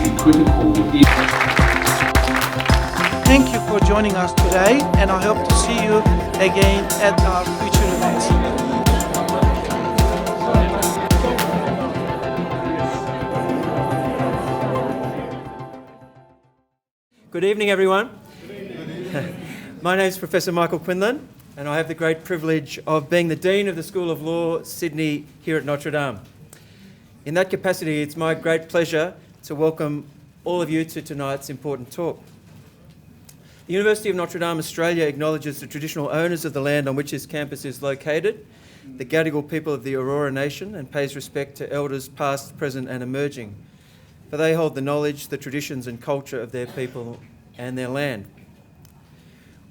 be critical. Thank you for joining us today, and I hope to see you again at our future events. Good evening, everyone. My name is Professor Michael Quinlan, and I have the great privilege of being the Dean of the School of Law, Sydney, here at Notre Dame. In that capacity, it's my great pleasure to welcome all of you to tonight's important talk. The University of Notre Dame, Australia, acknowledges the traditional owners of the land on which this campus is located, the Gadigal people of the Aurora Nation, and pays respect to elders past, present and emerging, for they hold the knowledge, the traditions and culture of their people and their land.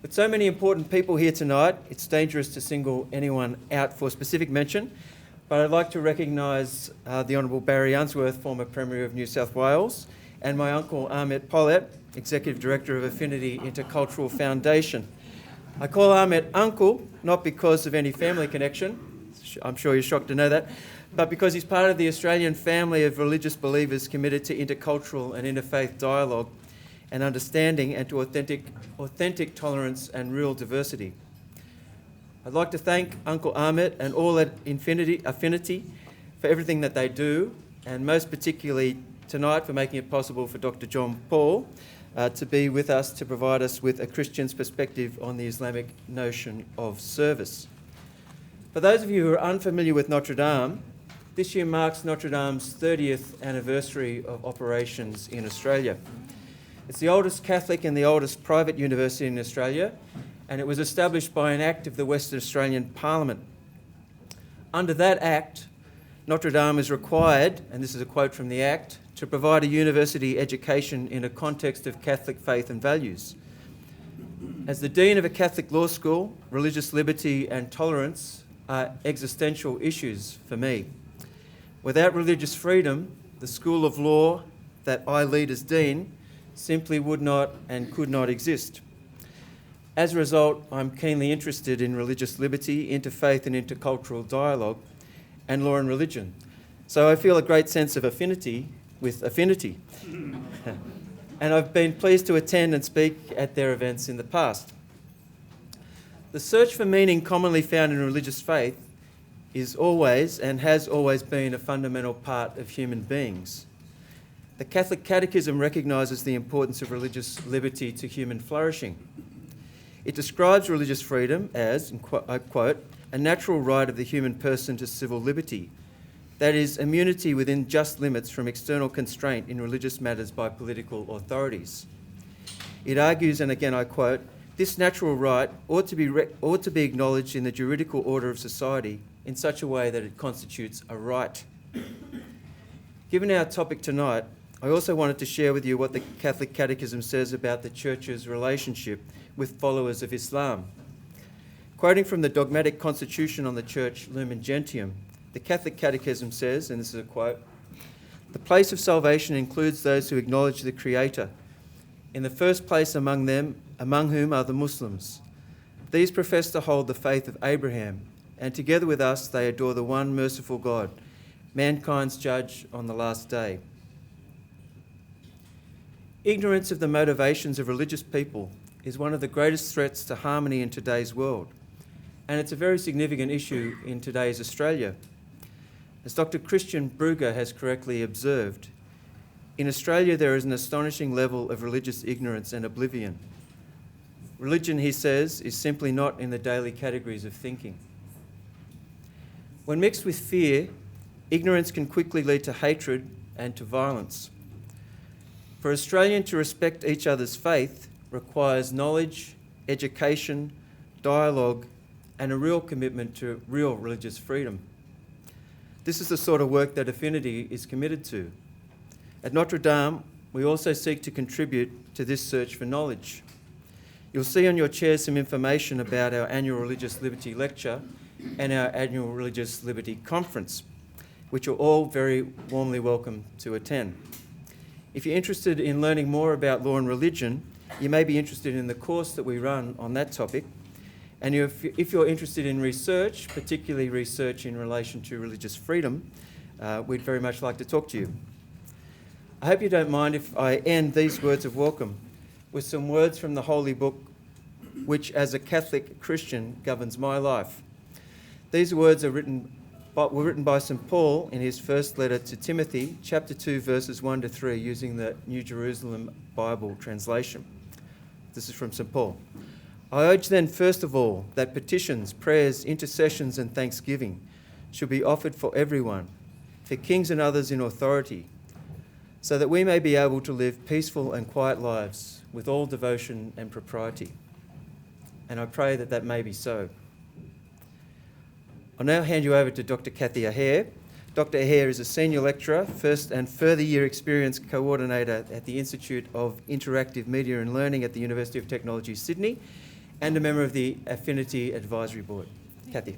With so many important people here tonight, it's dangerous to single anyone out for specific mention, but I'd like to recognise the Honourable Barry Unsworth, former Premier of New South Wales, and my uncle Ahmet Polat, Executive Director of Affinity Intercultural Foundation. I call Ahmet uncle, not because of any family connection, I'm sure you're shocked to know that, but because he's part of the Australian family of religious believers committed to intercultural and interfaith dialogue and understanding, and to authentic tolerance and real diversity. I'd like to thank Uncle Ahmet and all at Affinity for everything that they do, and most particularly tonight for making it possible for Dr. John Paul to be with us to provide us with a Christian's perspective on the Islamic notion of service. For those of you who are unfamiliar with Notre Dame, this year marks Notre Dame's 30th anniversary of operations in Australia. It's the oldest Catholic and the oldest private university in Australia, and it was established by an Act of the Western Australian Parliament. Under that Act, Notre Dame is required, and this is a quote from the Act, to provide a university education in a context of Catholic faith and values. As the Dean of a Catholic law school, religious liberty and tolerance are existential issues for me. Without religious freedom, the School of Law that I lead as Dean simply would not and could not exist. As a result, I'm keenly interested in religious liberty, interfaith and intercultural dialogue, and law and religion. So I feel a great sense of affinity with Affinity. And I've been pleased to attend and speak at their events in the past. The search for meaning commonly found in religious faith is always and has always been a fundamental part of human beings. The Catholic Catechism recognises the importance of religious liberty to human flourishing. It describes religious freedom as, and I quote, a natural right of the human person to civil liberty, that is, immunity within just limits from external constraint in religious matters by political authorities. It argues, and again I quote, this natural right ought to be acknowledged in the juridical order of society in such a way that it constitutes a right. Given our topic tonight, I also wanted to share with you what the Catholic Catechism says about the Church's relationship with followers of Islam. Quoting from the dogmatic constitution on the Church, Lumen Gentium, the Catholic Catechism says, and this is a quote, "The place of salvation includes those who acknowledge the Creator, in the first place among whom are the Muslims. These profess to hold the faith of Abraham, and together with us they adore the one merciful God, mankind's judge on the last day." Ignorance of the motivations of religious people is one of the greatest threats to harmony in today's world, and it's a very significant issue in today's Australia. As Dr. Christian Brugger has correctly observed, in Australia there is an astonishing level of religious ignorance and oblivion. Religion, he says, is simply not in the daily categories of thinking. When mixed with fear, ignorance can quickly lead to hatred and to violence. For Australians to respect each other's faith requires knowledge, education, dialogue, and a real commitment to real religious freedom. This is the sort of work that Affinity is committed to. At Notre Dame, we also seek to contribute to this search for knowledge. You'll see on your chair some information about our annual Religious Liberty Lecture and our annual Religious Liberty Conference, which you're all very warmly welcome to attend. If you're interested in learning more about law and religion, you may be interested in the course that we run on that topic. And if you're interested in research, particularly research in relation to religious freedom, we'd very much like to talk to you. I hope you don't mind if I end these words of welcome with some words from the Holy Book, which as a Catholic Christian governs my life. These words were written by St. Paul in his first letter to Timothy, chapter 2, verses 1 to 3, using the New Jerusalem Bible translation. This is from St. Paul. I urge then, first of all, that petitions, prayers, intercessions and thanksgiving should be offered for everyone, for kings and others in authority, so that we may be able to live peaceful and quiet lives with all devotion and propriety. And I pray that that may be so. I'll now hand you over to Dr. Kathy Aher. Dr. Aher is a senior lecturer, first and further year experience coordinator at the Institute of Interactive Media and Learning at the University of Technology, Sydney, and a member of the Affinity Advisory Board. Kathy.